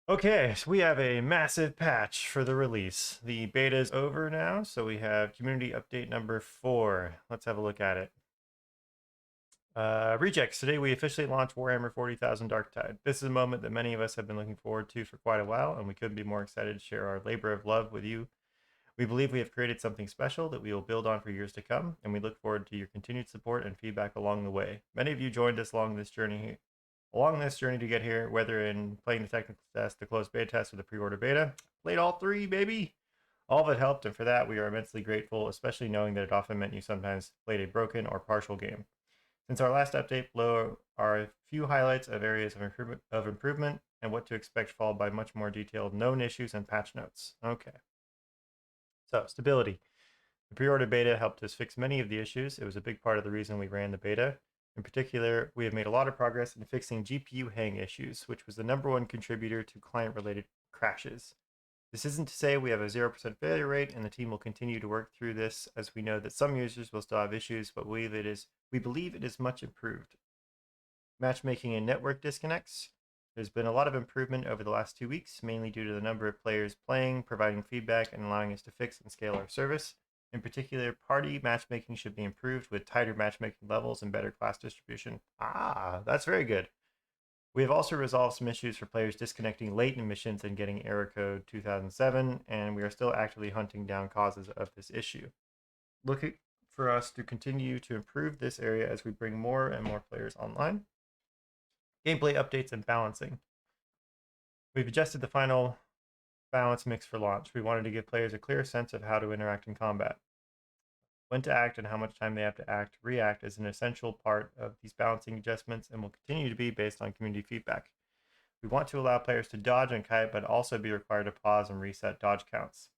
Okay, so we have a massive patch for the release. The beta is over now, so we have community update number 4. Let's have a look at it. Rejects. Today we officially launched Warhammer 40,000 Darktide. This is a moment that many of us have been looking forward to for quite a while, and we couldn't be more excited to share our labor of love with you. We believe we have created something special that we will build on for years to come, and we look forward to your continued support and feedback along the way. Many of you joined us along this journey to get here, whether in playing the technical test, the closed beta test, or the pre-order beta. Played all three, baby. All of it helped, and for that we are immensely grateful, especially knowing that it often meant you sometimes played a broken or partial game. Since our last update, below are a few highlights of areas of improvement and what to expect, followed by much more detailed known issues and patch notes. Okay. So, stability. The pre-order beta helped us fix many of the issues. It was a big part of the reason we ran the beta. In particular, we have made a lot of progress in fixing GPU hang issues, which was the #1 contributor to client-related crashes. This isn't to say we have a 0% failure rate, and the team will continue to work through this, as we know that some users will still have issues, but we believe it is much improved. Matchmaking and network disconnects. There's been a lot of improvement over the last 2 weeks, mainly due to the number of players playing, providing feedback, and allowing us to fix and scale our service. In particular, party matchmaking should be improved with tighter matchmaking levels and better class distribution. Ah, that's very good. We have also resolved some issues for players disconnecting late in missions and getting error code 2007, and we are still actively hunting down causes of this issue. Looking for us to continue to improve this area as we bring more and more players online. Gameplay updates and balancing. We've adjusted the final balance mix for launch. We wanted to give players a clear sense of how to interact in combat. When to act and how much time they have to react is an essential part of these balancing adjustments and will continue to be based on community feedback. We want to allow players to dodge and kite, but also be required to pause and reset dodge counts.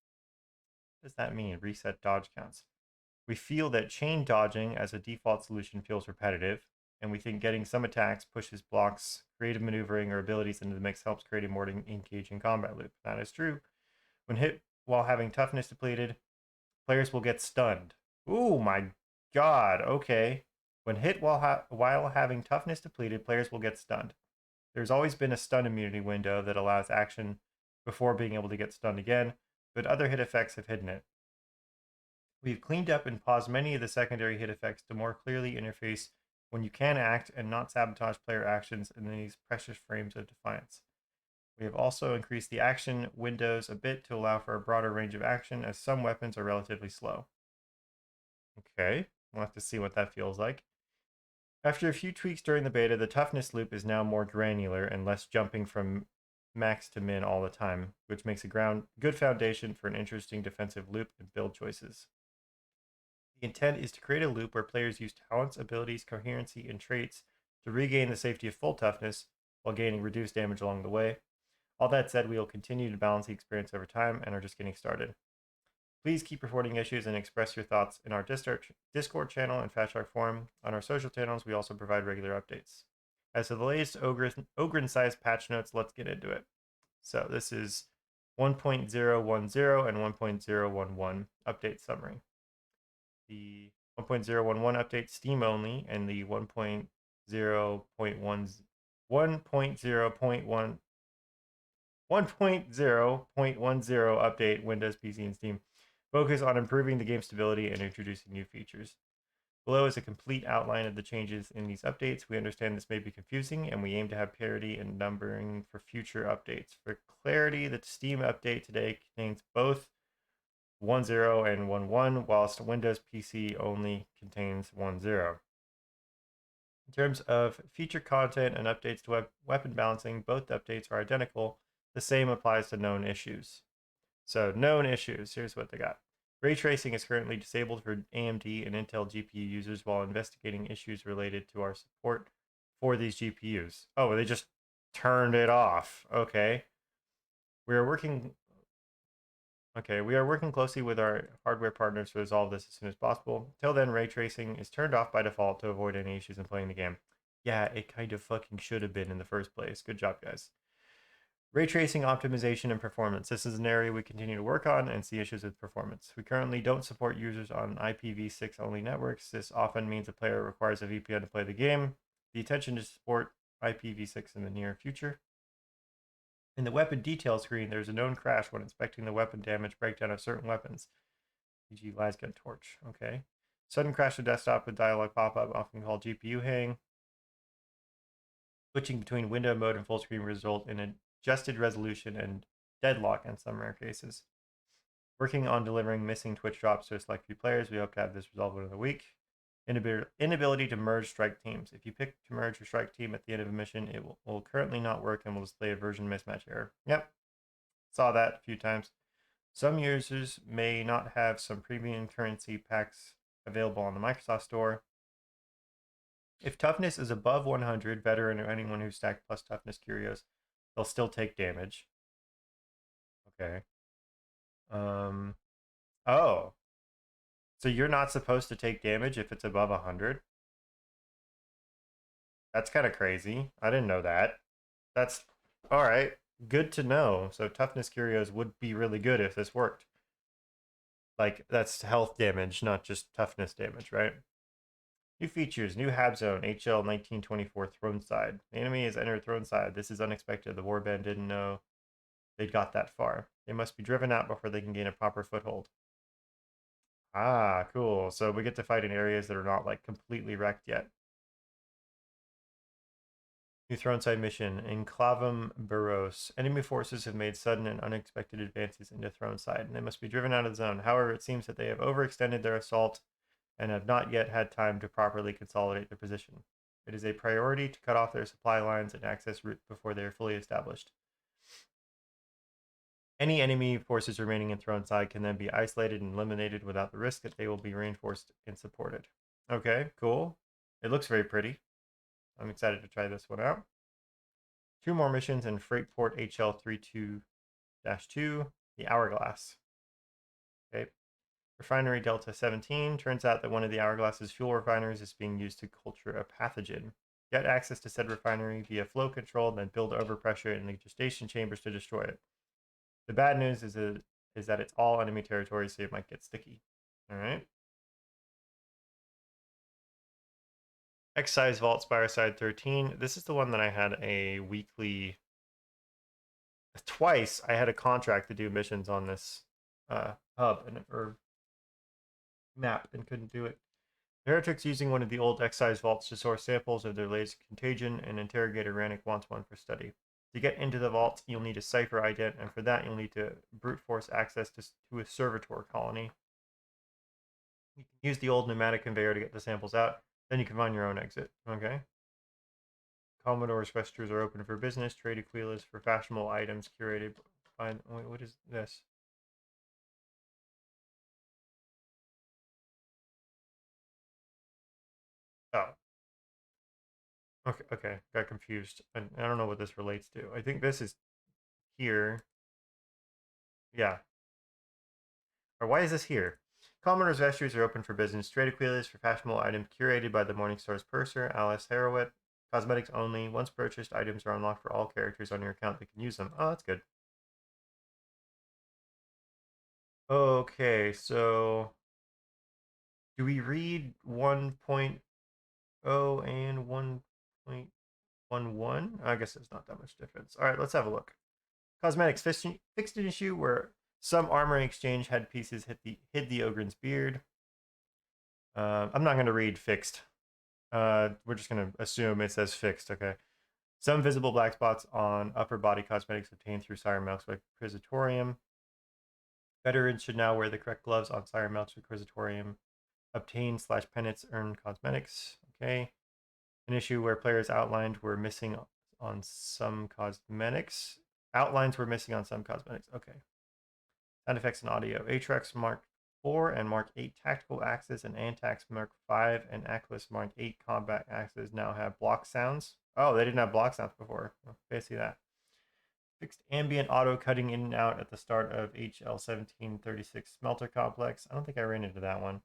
What does that mean, reset dodge counts? We feel that chain dodging as a default solution feels repetitive, and we think getting some attacks, pushes, blocks, creative maneuvering, or abilities into the mix helps create a more engaging combat loop. That is true. When hit while having toughness depleted, players will get stunned. Ooh, my god, okay. When hit while having toughness depleted, players will get stunned. There's always been a stun immunity window that allows action before being able to get stunned again, but other hit effects have hidden it. We've cleaned up and paused many of the secondary hit effects to more clearly interface when you can act and not sabotage player actions in these precious frames of defiance. We have also increased the action windows a bit to allow for a broader range of action, as some weapons are relatively slow. Okay, we'll have to see what that feels like. After a few tweaks during the beta, the toughness loop is now more granular and less jumping from max to min all the time, which makes a good foundation for an interesting defensive loop and build choices. The intent is to create a loop where players use talents, abilities, coherency, and traits to regain the safety of full toughness while gaining reduced damage along the way. All that said, we will continue to balance the experience over time and are just getting started. Please keep reporting issues and express your thoughts in our Discord channel and Fat Shark forum. On our social channels, we also provide regular updates. As to the latest Ogren-sized patch notes, let's get into it. So this is 1.010 and 1.011 update summary. The 1.011 update Steam only, and the 1.0.10 update Windows, PC, and Steam focus on improving the game stability and introducing new features. Below is a complete outline of the changes in these updates. We understand this may be confusing, and we aim to have parity in numbering for future updates. For clarity, the Steam update today contains both 1.0 and 1.1, whilst Windows PC only contains 1.0. In terms of feature content and updates to weapon balancing, both updates are identical. The same applies to known issues. So, known issues, here's what they got. Ray tracing is currently disabled for AMD and Intel GPU users while investigating issues related to our support for these GPUs. Oh, they just turned it off. Okay. We are working closely with our hardware partners to resolve this as soon as possible. Till then, ray tracing is turned off by default to avoid any issues in playing the game. Yeah, it kind of fucking should have been in the first place. Good job, guys. Ray tracing optimization and performance. This is an area we continue to work on and see issues with performance. We currently don't support users on IPv6 only networks. This often means a player requires a VPN to play the game. The intention is to support IPv6 in the near future. In the weapon detail screen, there's a known crash when inspecting the weapon damage breakdown of certain weapons, e.g. lasgun torch. Okay. Sudden crash to desktop with dialog pop-up, often called GPU hang. Switching between window mode and full screen result in adjusted resolution and deadlock in some rare cases. Working on delivering missing Twitch drops to a select few players. We hope to have this resolved within a week. Inability to merge strike teams. If you pick to merge your strike team at the end of a mission, it will currently not work and will display a version mismatch error. Yep, saw that a few times. Some users may not have some premium currency packs available on the Microsoft Store. If toughness is above 100, veteran or anyone who stacked plus toughness curios, they'll still take damage. Okay. Oh. So you're not supposed to take damage if it's above 100? That's kind of crazy. I didn't know that. That's all right. Good to know. So toughness curios would be really good if this worked. Like that's health damage, not just toughness damage, right? New features, new Hab Zone, HL 1924 Throne Side. The enemy has entered Throne Side. This is unexpected. The Warband didn't know they'd got that far. They must be driven out before they can gain a proper foothold. Ah, cool. So we get to fight in areas that are not like completely wrecked yet. New Throneside mission, Enclavum Burros. Enemy forces have made sudden and unexpected advances into Throneside, and they must be driven out of the zone. However, it seems that they have overextended their assault and have not yet had time to properly consolidate their position. It is a priority to cut off their supply lines and access routes before they are fully established. Any enemy forces remaining in Throneside can then be isolated and eliminated without the risk that they will be reinforced and supported. Okay, cool. It looks very pretty. I'm excited to try this one out. 2 more missions in Freightport HL32-2, the Hourglass. Okay. Refinery Delta 17. Turns out that one of the Hourglass's fuel refineries is being used to culture a pathogen. Get access to said refinery via flow control, then build overpressure in the gestation chambers to destroy it. The bad news is that it's all enemy territory, so it might get sticky. All right. Excise Vault Spireside 13. This is the one that I had a weekly. Twice I had a contract to do missions on this hub or map and couldn't do it. The heretics using one of the old excise vaults to source samples of their latest contagion, and interrogator Rannick wants one for study. To get into the vault, you'll need a cipher ident, and for that you'll need to brute force access to a servitor colony. You can use the old pneumatic conveyor to get the samples out, then you can find your own exit. Okay. Commodore's registers are open for business. Trade Aquilas for fashionable items curated. Wait, what is this? Oh. Okay. Got confused. I don't know what this relates to. I think this is here. Yeah. Or why is this here? Commodore's vestures are open for business. Trade Aquilas for fashionable items curated by the Morningstar's purser, Alice Harrowett. Cosmetics only. Once purchased, items are unlocked for all characters on your account that can use them. Oh, that's good. Okay, so do we read 1.0 and 1.11? I guess there's not that much difference. All right, let's have a look. Cosmetics fixed an issue where some armor exchange headpieces hid the Ogren's beard. I'm not going to read fixed. We're just going to assume it says fixed. Okay. Some visible black spots on upper body cosmetics obtained through Sire Melk's Requisitorium. Veterans should now wear the correct gloves on Sire Melk's Requisitorium. Obtain/penance earn cosmetics. Okay. An issue where players outlined were missing on some cosmetics. Outlines were missing on some cosmetics. Okay. Sound effects and audio. Atrax Mark 4 and Mark 8 tactical axes and Antax Mark 5 and Aquilus Mark 8 combat axes now have block sounds. Oh, they didn't have block sounds before. Okay, I see that. Fixed ambient auto cutting in and out at the start of HL 1736 smelter complex. I don't think I ran into that one.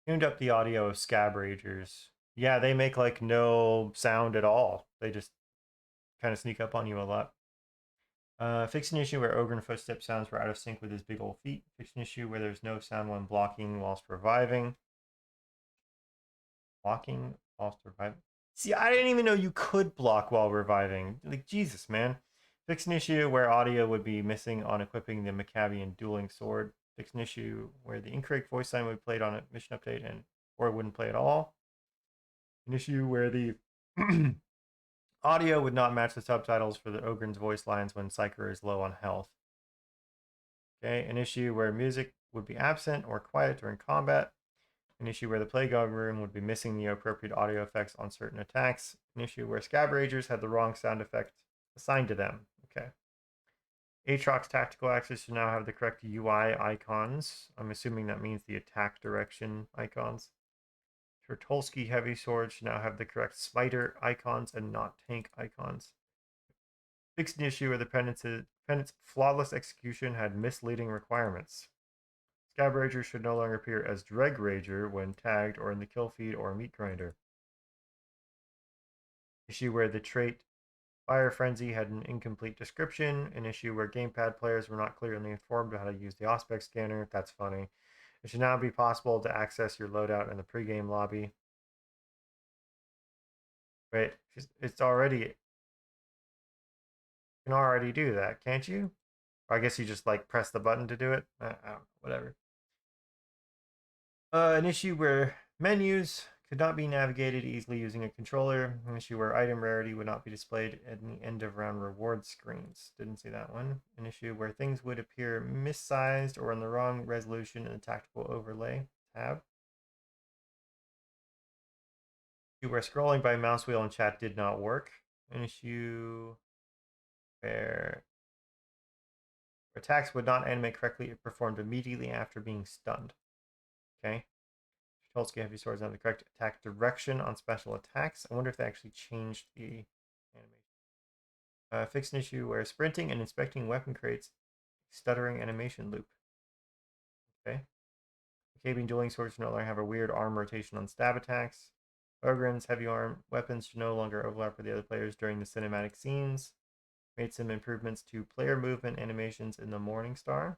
Tuned up the audio of Scab Ragers. Yeah, they make like no sound at all. They just kind of sneak up on you a lot. Fix an issue where Ogren footstep sounds were out of sync with his big old feet. Fix an issue where there's no sound when blocking whilst reviving. Blocking whilst reviving. See, I didn't even know you could block while reviving. Like, Jesus, man. Fix an issue where audio would be missing on equipping the Maccabean dueling sword. Fix an issue where the incorrect voice line would be played on a mission update and or it wouldn't play at all. An issue where the audio would not match the subtitles for the Ogryn's voice lines when Psyker is low on health. Okay, an issue where music would be absent or quiet during combat. An issue where the playground room would be missing the appropriate audio effects on certain attacks. An issue where Scab Ragers had the wrong sound effect assigned to them. Okay. Aatrox's tactical axes should now have the correct UI icons. I'm assuming that means the attack direction icons. Turtolsky heavy sword should now have the correct spider icons and not tank icons. Fixed an issue where the penance flawless execution had misleading requirements. Scab Rager should no longer appear as Dreg Rager when tagged or in the kill feed or meat grinder. Issue where the trait Fire Frenzy had an incomplete description. An issue where gamepad players were not clearly informed of how to use the Auspex scanner. That's funny. It should now be possible to access your loadout in the pregame lobby. Wait, it's already... You can already do that, can't you? Or I guess you just like press the button to do it. I don't know, whatever. An issue where menus could not be navigated easily using a controller. An issue where item rarity would not be displayed at the end of round reward screens. Didn't see that one. An issue where things would appear missized or in the wrong resolution in the tactical overlay tab. Issue where scrolling by mouse wheel in chat did not work. An issue where attacks would not animate correctly if performed immediately after being stunned. Okay. Tulsky heavy swords have the correct attack direction on special attacks. I wonder if they actually changed the animation. Fix an issue where sprinting and inspecting weapon crates stuttering animation loop. Okay. Maccabean dueling swords should no longer have a weird arm rotation on stab attacks. Ogryn's heavy arm weapons should no longer overlap with the other players during the cinematic scenes. Made some improvements to player movement animations in the Morningstar,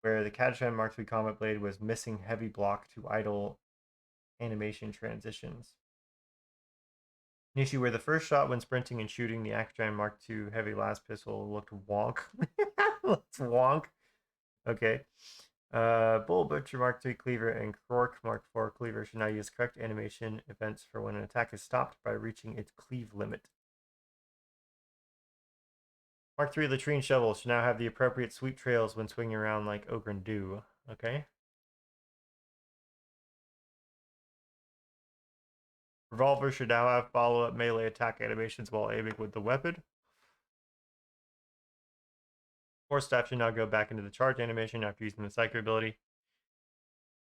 where the Catachan Mark III Combat Blade was missing heavy block to idle animation transitions. An issue where the first shot when sprinting and shooting the Catachan Mark II Heavy Last Pistol looked wonk. Looks wonk. Okay. Bull Butcher Mark III Cleaver and Krork Mark IV Cleaver should now use correct animation events for when an attack is stopped by reaching its cleave limit. Mark III Latrine Shovel should now have the appropriate sweep trails when swinging around like Ogryn do. Okay. Revolver should now have follow-up melee attack animations while aiming with the weapon. Force Staff should now go back into the charge animation after using the Psyker ability.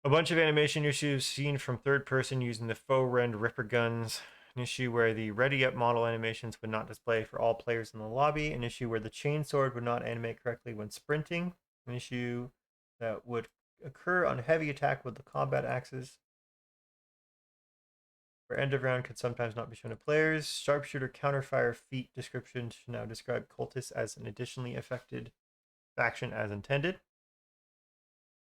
A bunch of animation issues seen from third person using the faux rend Ripper guns. An issue where the ready up model animations would not display for all players in the lobby. An issue where the chainsword would not animate correctly when sprinting. An issue that would occur on heavy attack with the combat axes, where end of round could sometimes not be shown to players. Sharpshooter counterfire feat description should now describe cultists as an additionally affected faction as intended.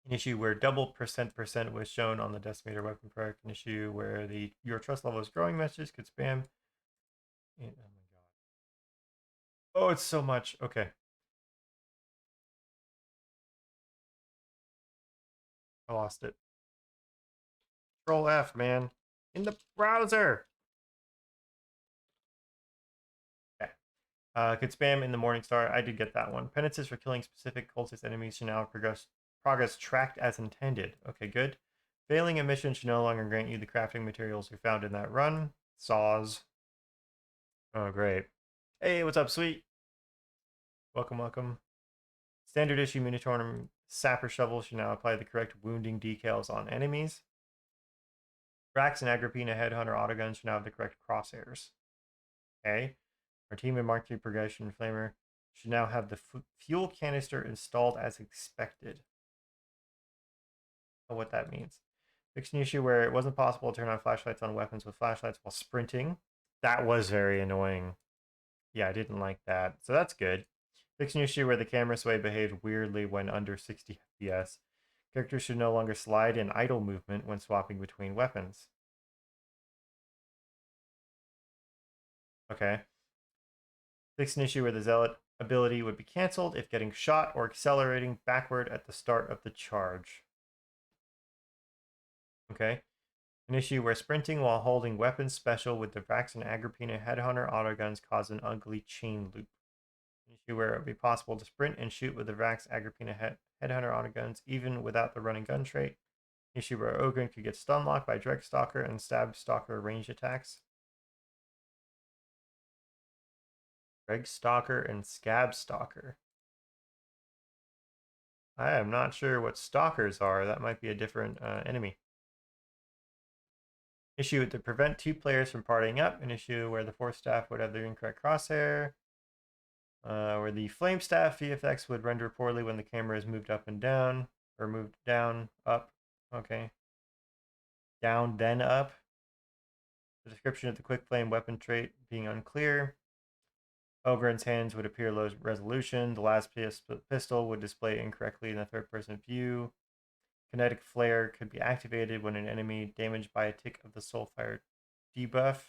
An issue where double percent was shown on the decimator weapon perk. An issue where the your trust level is growing messages could spam. Oh my god. Oh, it's so much. Okay. I lost it. Control F, man. In the browser. Okay. Could spam in the Morningstar. I did get that one. Penances for killing specific cultist enemies should now progress tracked as intended. Okay, good. Failing a mission should no longer grant you the crafting materials you found in that run. Saws. Oh, great. Hey, what's up, sweet? Welcome, welcome. Standard issue Minotaur Sapper Shovel should now apply the correct wounding decals on enemies. Brax and Agrippina Headhunter Autogun should now have the correct crosshairs. Okay. Our team and Mark III Progression Flamer should now have the fuel canister installed as expected. I don't know what that means. Fixed an issue where it wasn't possible to turn on flashlights on weapons with flashlights while sprinting. That was very annoying. Yeah, I didn't like that. So that's good. Fixed an issue where the camera sway behaved weirdly when under 60 FPS. Characters should no longer slide in idle movement when swapping between weapons. Okay. Fix an issue where the zealot ability would be canceled if getting shot or accelerating backward at the start of the charge. Okay. An issue where sprinting while holding weapons special with the Vax and Agrippina headhunter autoguns cause an ugly chain loop. An issue where it would be possible to sprint and shoot with the Vax Agrippina headhunter autoguns even without the running gun trait. An issue where Ogren could get stun locked by Dreg Stalker and Stab Stalker range attacks. Dreg Stalker and Scab Stalker. I am not sure what stalkers are. That might be a different enemy. Issue to prevent two players from partying up. An issue where the force staff would have the incorrect crosshair. Where the flame staff VFX would render poorly when the camera is moved up and down. Or moved down, up. Okay. Down, then up. The description of the quick flame weapon trait being unclear. Ogren's hands would appear low resolution. The last pistol would display incorrectly in the third person view. Kinetic Flare could be activated when an enemy damaged by a tick of the Soulfire debuff.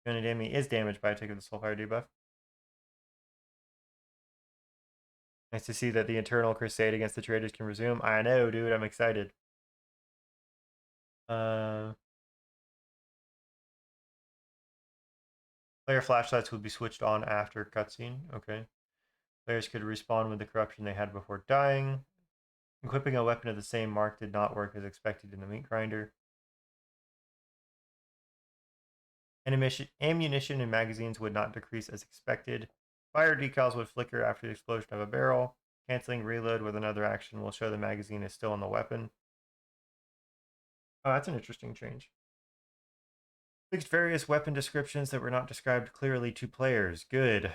When an enemy is damaged by a tick of the Soulfire debuff. Nice to see that the internal crusade against the traitors can resume. I know, dude. I'm excited. Player flashlights would be switched on after cutscene. Okay. Players could respawn with the corruption they had before dying. Equipping a weapon of the same mark did not work as expected in the meat grinder. Ammunition and magazines would not decrease as expected. Fire decals would flicker after the explosion of a barrel. Canceling reload with another action will show the magazine is still in the weapon. Oh, that's an interesting change. Fixed various weapon descriptions that were not described clearly to players. Good.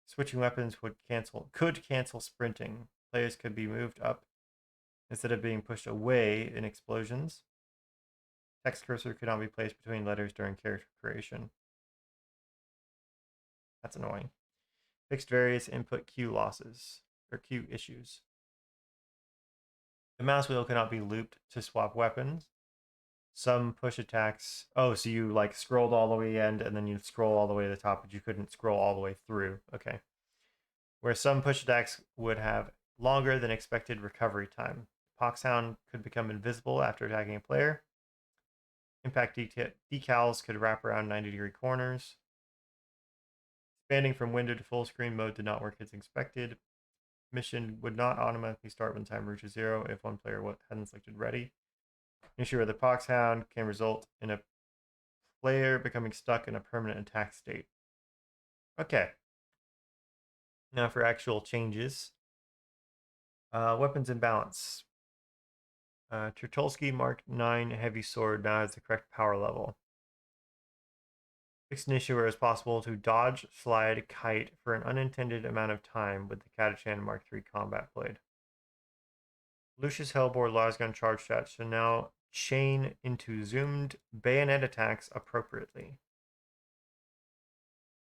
Switching weapons could cancel sprinting. Players could be moved up instead of being pushed away in explosions. Text cursor could not be placed between letters during character creation. That's annoying. Fixed various input queue losses, or queue issues. The mouse wheel cannot be looped to swap weapons. Some push attacks. Oh, so you like scrolled all the way to the end and then you scroll all the way to the top, but you couldn't scroll all the way through. Okay. Where some push attacks would have longer than expected recovery time. Poxhound could become invisible after attacking a player. Impact decals could wrap around 90-degree corners. Expanding from window to full screen mode did not work as expected. Mission would not automatically start when timer reaches 0 if one player hadn't selected ready. An issue where the Poxhound can result in a player becoming stuck in a permanent attack state. Okay. Now for actual changes. Weapons imbalance. Turtulski Mark 9 Heavy Sword now has the correct power level. Fixed an issue where it's possible to dodge, slide, kite for an unintended amount of time with the Catachan Mark III Combat Blade. Lucius Hellbore Lasgun charge stat should now chain into zoomed bayonet attacks appropriately.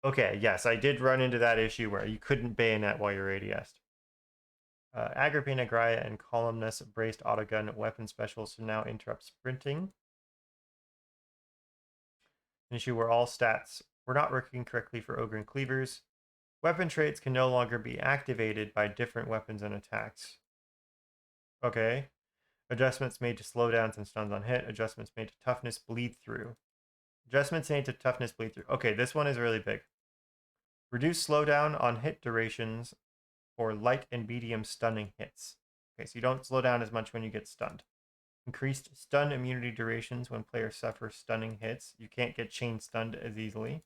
Okay, yes, I did run into that issue where you couldn't bayonet while you're ADS'd. Agrippina, Graia, and Columnus braced autogun weapon specials to now interrupt sprinting. An issue where all stats were not working correctly for Ogre Cleavers. Weapon traits can no longer be activated by different weapons and attacks. Okay. Adjustments made to slowdowns and stuns on hit. Adjustments made to toughness bleed through. Adjustments made to toughness bleed through. Okay, this one is really big. Reduce slowdown on hit durations for light and medium stunning hits. Okay, so you don't slow down as much when you get stunned. Increased stun immunity durations when players suffer stunning hits. You can't get chain stunned as easily.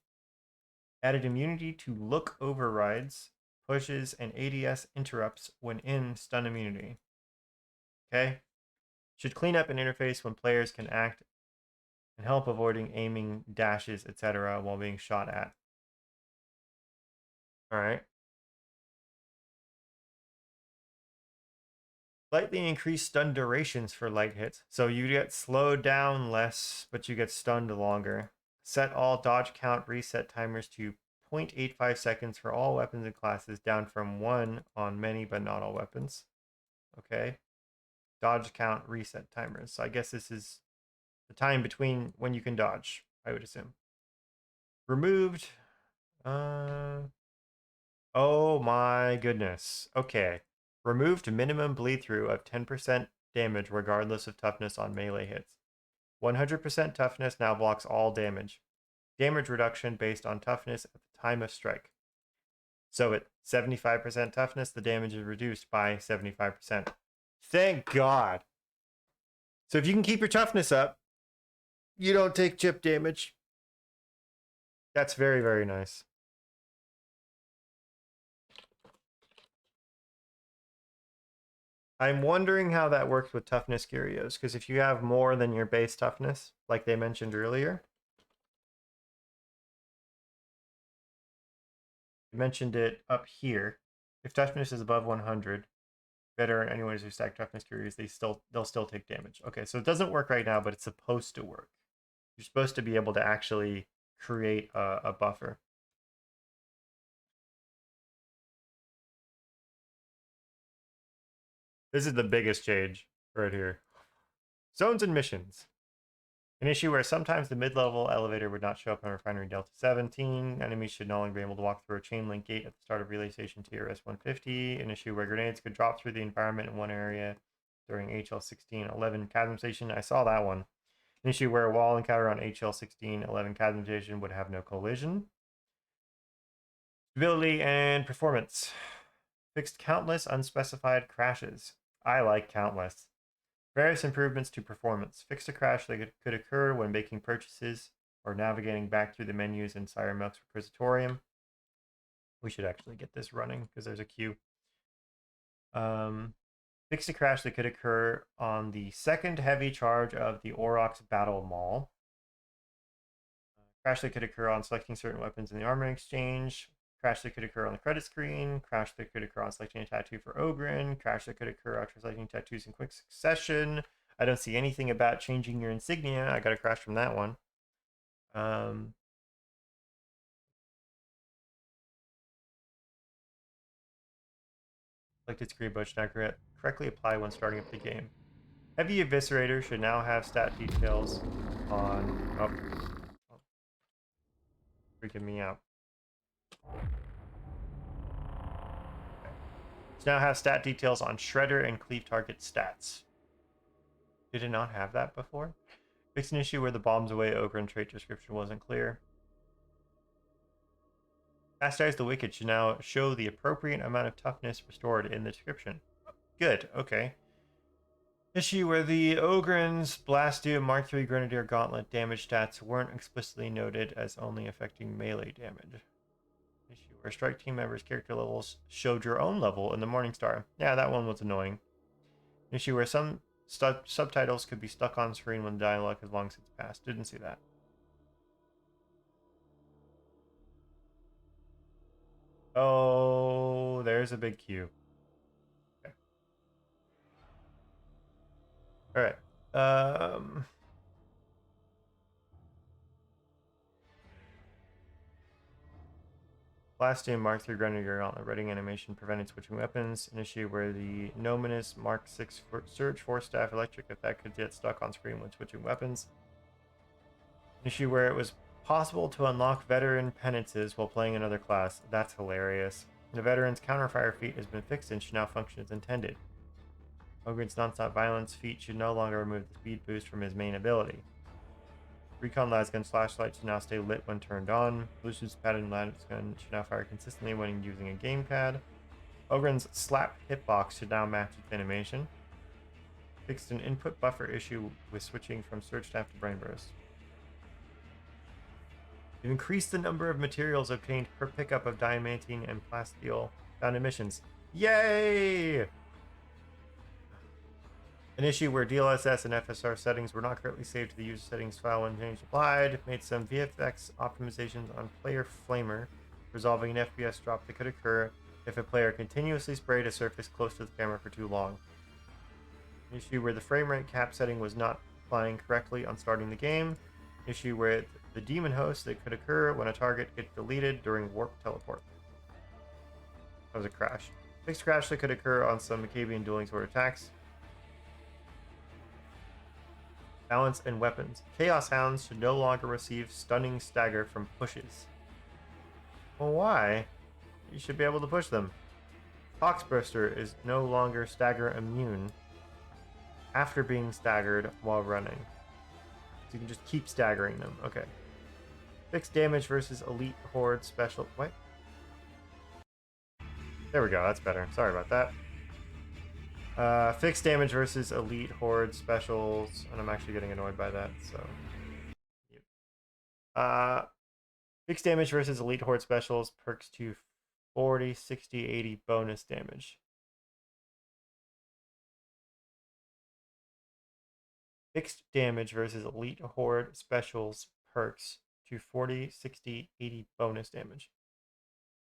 Added immunity to look overrides, pushes, and ADS interrupts when in stun immunity. Okay? Should clean up an interface when players can act and help avoiding aiming, dashes, etc. while being shot at. Alright. Slightly increased stun durations for light hits. So you get slowed down less, but you get stunned longer. Set all dodge count reset timers to 0.85 seconds for all weapons and classes, down from 1 on many but not all weapons. Okay. Dodge count reset timers. So I guess this is the time between when you can dodge, I would assume. Removed. Oh my goodness. Okay. Removed minimum bleed through of 10% damage regardless of toughness on melee hits. 100% toughness now blocks all damage. Damage reduction based on toughness at the time of strike. So at 75% toughness, the damage is reduced by 75%. Thank God. So if you can keep your toughness up, you don't take chip damage. That's very, very nice. I'm wondering how that works with toughness curios, because if you have more than your base toughness, like they mentioned earlier, you mentioned it up here. If toughness is above 100, veteran anyways who stack toughness curios, they'll still take damage. Okay, so it doesn't work right now, but it's supposed to work. You're supposed to be able to actually create a buffer. This is the biggest change right here. Zones and missions. An issue where sometimes the mid-level elevator would not show up in Refinery Delta 17. Enemies should no longer be able to walk through a chain link gate at the start of Relay Station TRS 150. An issue where grenades could drop through the environment in one area during HL 1611 Chasm Station. I saw that one. An issue where a wall encounter on HL 1611 Chasm Station would have no collision. Stability and performance. Fixed countless unspecified crashes. I like countless. Various improvements to performance. Fixed a crash that could occur when making purchases or navigating back through the menus in Siren Milk's Requisitorium. We should actually get this running because there's a queue. Fixed a crash that could occur on the second heavy charge of the Aurochs Battle Mall. Crash that could occur on selecting certain weapons in the armor exchange. Crash that could occur on the credit screen. Crash that could occur on selecting a tattoo for Ogren. Crash that could occur after selecting tattoos in quick succession. I don't see anything about changing your insignia. I got a crash from that one. Selected screen but should not correctly apply when starting up the game. Heavy Eviscerator should now have stat details on... Oh. Freaking me out. Now have stat details on Shredder and Cleave target stats. Did it not have that before? Fix an issue where the bombs away ogre and trait description wasn't clear. Chastise the Wicked should now show the appropriate amount of toughness restored in the description. Good, okay. Issue where the Ogren's Blastu Mark III Grenadier Gauntlet damage stats weren't explicitly noted as only affecting melee damage. Issue where strike team members' character levels showed your own level in the Morningstar. Yeah, that one was annoying. Issue where some subtitles could be stuck on screen when dialogue has long since passed. Didn't see that. Oh, there's a big queue. Okay. All right. Last in Mark III Grenadier Gauntlet reading animation prevented switching weapons. An issue where the Nominous Mark VI Surge Force Staff electric effect could get stuck on screen when switching weapons. An issue where it was possible to unlock veteran penances while playing another class. That's hilarious. The veteran's counterfire feat has been fixed and should now function as intended. Ogren's Nonstop Violence feat should no longer remove the speed boost from his main ability. Recon Lasgun's flashlight should now stay lit when turned on. Lucius Pattern Lasgun should now fire consistently when using a gamepad. Ogren's slap hitbox should now match its animation. Fixed an input buffer issue with switching from Surge Staff to Brain Burst. It increased the number of materials obtained per pickup of diamantine and plasteel found in missions. Yay! An issue where DLSS and FSR settings were not correctly saved to the user settings file when change applied. Made some VFX optimizations on Player Flamer, resolving an FPS drop that could occur if a player continuously sprayed a surface close to the camera for too long. An issue where the frame rate cap setting was not applying correctly on starting the game. An issue where the demon host that could occur when a target gets deleted during warp teleport. That was a crash. Fixed crash that could occur on some Macabian dueling sword attacks. Balance and weapons. Chaos Hounds should no longer receive stunning stagger from pushes. Well, why? You should be able to push them. Foxburster is no longer stagger immune after being staggered while running. So you can just keep staggering them. Okay. Fixed damage versus Elite Horde special. What? There we go. That's better. Sorry about that. Fixed damage versus Elite Horde specials. And I'm actually getting annoyed by that. So. Uh, Fixed damage versus Elite Horde specials. Perks to 40, 60, 80 bonus damage. Fixed damage versus Elite Horde specials perks to 40, 60, 80 bonus damage.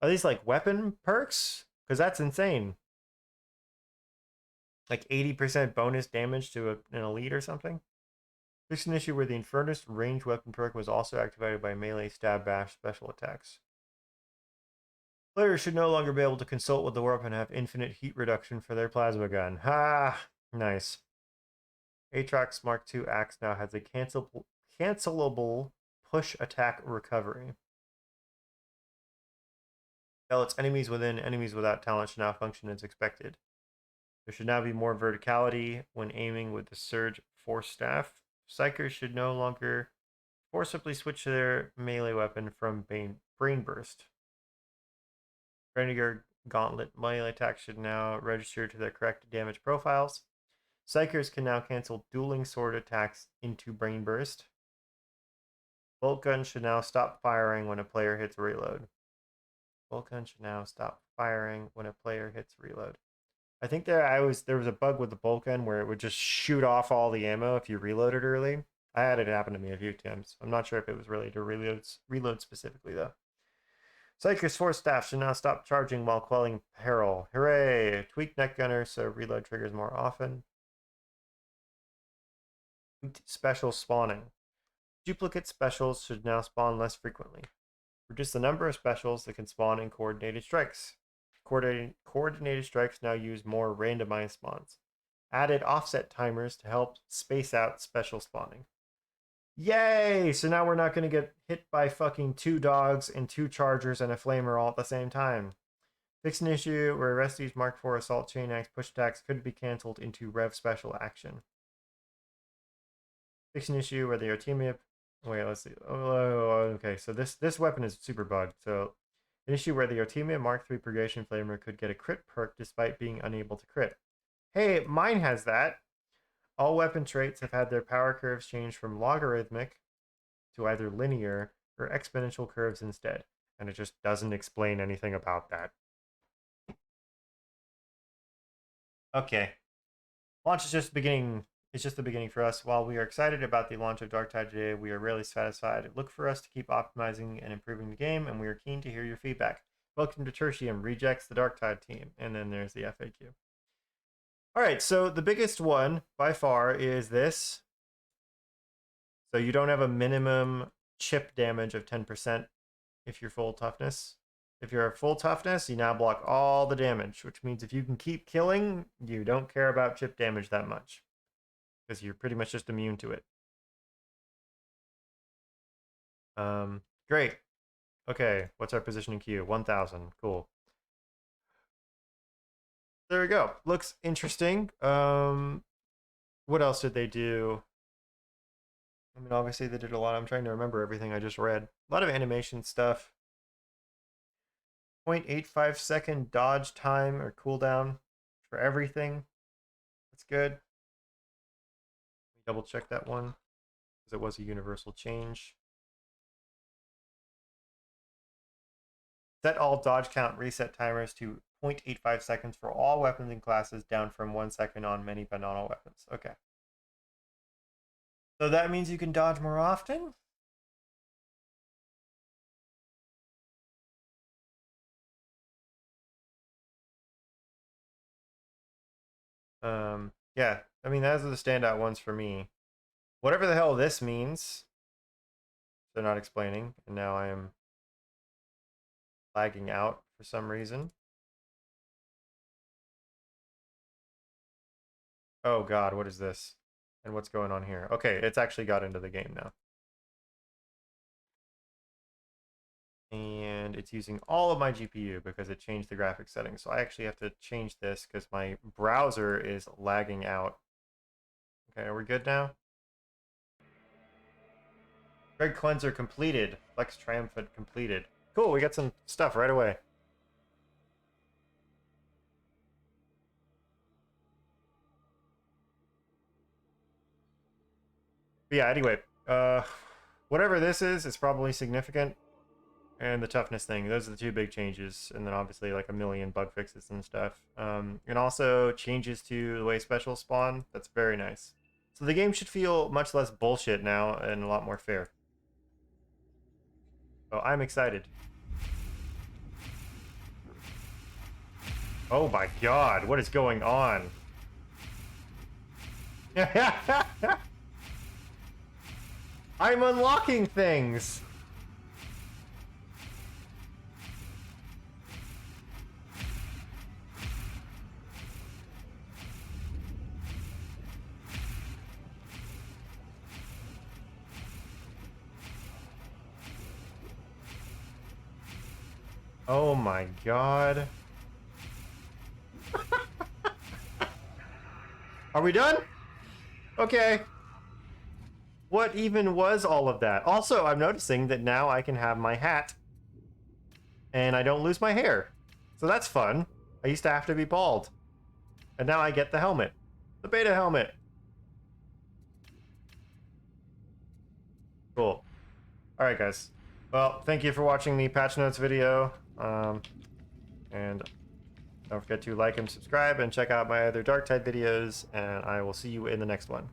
Are these like weapon perks? Because that's insane. Like 80% bonus damage to an elite or something? Fixed an issue where the Infernus range weapon perk was also activated by melee stab bash special attacks. Players should no longer be able to consult with the weapon and have infinite heat reduction for their plasma gun. Ha! Nice. Aatrox Mark II Axe now has a cancelable push attack recovery. Tell its enemies within, enemies without talent should now function as expected. There should now be more verticality when aiming with the Surge Force Staff. Psychers should no longer forcibly switch their melee weapon from Brain Burst. Renegade Gauntlet melee attacks should now register to their correct damage profiles. Psychers can now cancel dueling sword attacks into Brain Burst. Bolt gun should now stop firing when a player hits reload. Bolt gun should now stop firing when a player hits reload. I think there was a bug with the bolt gun where it would just shoot off all the ammo if you reloaded early. I had it happen to me a few times. I'm not sure if it was related to reload specifically though. Psychers Force Staff should now stop charging while quelling peril. Hooray! Tweak neck gunner so reload triggers more often. Special spawning. Duplicate specials should now spawn less frequently. Reduce the number of specials that can spawn in coordinated strikes. Coordinated strikes now use more randomized spawns. Added offset timers to help space out special spawning. Yay! So now we're not going to get hit by fucking 2 dogs and 2 chargers and a flamer all at the same time. Fix an issue where Resti's Mark IV Assault Chain Axe push attacks could be cancelled into Rev Special action. Fix an issue where the Artemia... Wait, let's see. Oh, okay, so this weapon is super bugged. So, an issue where the Artemia Mark III Purgation Flamer could get a crit perk despite being unable to crit. Hey, mine has that. All weapon traits have had their power curves changed from logarithmic to either linear or exponential curves instead. And it just doesn't explain anything about that. Okay. Launch is just the beginning. It's just the beginning for us. While we are excited about the launch of Darktide today, we are rarely satisfied. Look for us to keep optimizing and improving the game, and we are keen to hear your feedback. Welcome to Tertium, rejects the Darktide team. And then there's the FAQ. All right, so the biggest one by far is this. So you don't have a minimum chip damage of 10% if you're full toughness. If you're full toughness, you now block all the damage, which means if you can keep killing, you don't care about chip damage that much because you're pretty much just immune to it. Great. Okay, what's our position in queue? 1,000. Cool. There we go. Looks interesting. What else did they do? I mean, obviously they did a lot. I'm trying to remember everything I just read. A lot of animation stuff. 0.85 second dodge time or cooldown for everything. That's good. Let me double check that one because it was a universal change. Set all dodge count reset timers to 0.85 seconds for all weapons and classes, down from 1 second on many banana weapons. Okay. So that means you can dodge more often? Yeah, I mean, those are the standout ones for me. Whatever the hell this means, they're not explaining, and now I am lagging out for some reason. Oh god, what is this? And what's going on here? Okay, it's actually got into the game now. And it's using all of my GPU because it changed the graphics settings. So I actually have to change this because my browser is lagging out. Okay, are we good now? Dread Cleanser completed. Flex Triumphant completed. Cool, we got some stuff right away. But yeah, anyway, whatever this is, it's probably significant. And the toughness thing, those are the two big changes. And then obviously like a million bug fixes and stuff. And also changes to the way specials spawn. That's very nice. So the game should feel much less bullshit now and a lot more fair. So I'm excited. Oh my god, what is going on? I'm unlocking things! Oh my god. Are we done? Okay. What even was all of that? Also, I'm noticing that now I can have my hat and I don't lose my hair. So that's fun. I used to have to be bald. And now I get the helmet. The beta helmet. Cool. Alright, guys. Well, thank you for watching the patch notes video. And don't forget to like and subscribe and check out my other Darktide videos. And I will see you in the next one.